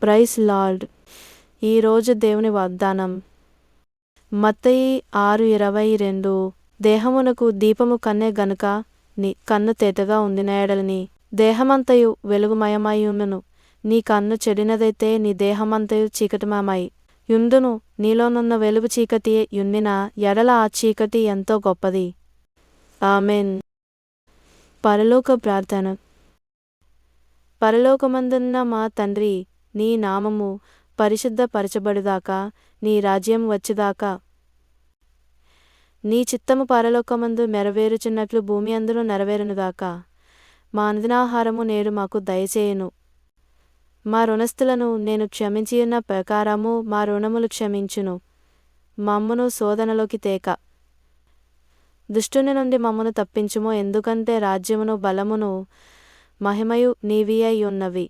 Praise lord. ఈరోజు దేవుని వాగ్దానం మత్తయి 6:22. దేహమునకు దీపము కన్నే గనుక నీ కన్ను తేటగా ఉండిన ఎడలని దేహమంతయు వెలుగుమయమయ్యుండును. నీ కన్ను చెడినదైతే నీ దేహమంతయు చీకటిమయమై యుండును. నీలోనున్న వెలుగు చీకటి యుండిన ఎడల ఆ చీకటి ఎంతో గొప్పది. ఆమెన్. పరలోక ప్రార్థన. పరలోకమందున్న మా తండ్రి, నీ నామము పరిశుద్ధపరచబడుగాక. నీ రాజ్యం వచ్చుగాక. నీ చిత్తము పరలోకమందు నెరవేరుచున్నట్లు భూమి అందును నెరవేరునుగాక. మా అనుదినాహారము నేడు మాకు దయచేయును. మా రుణస్థులను నేను క్షమించియున్న ప్రకారము మా రుణములు క్షమించును. మమ్మును శోధనలోకి తేక, దుష్టుని నుండి మమ్మను తప్పించుము. ఎందుకంటే రాజ్యమును బలమును మహిమయు నీవియై ఉన్నవి.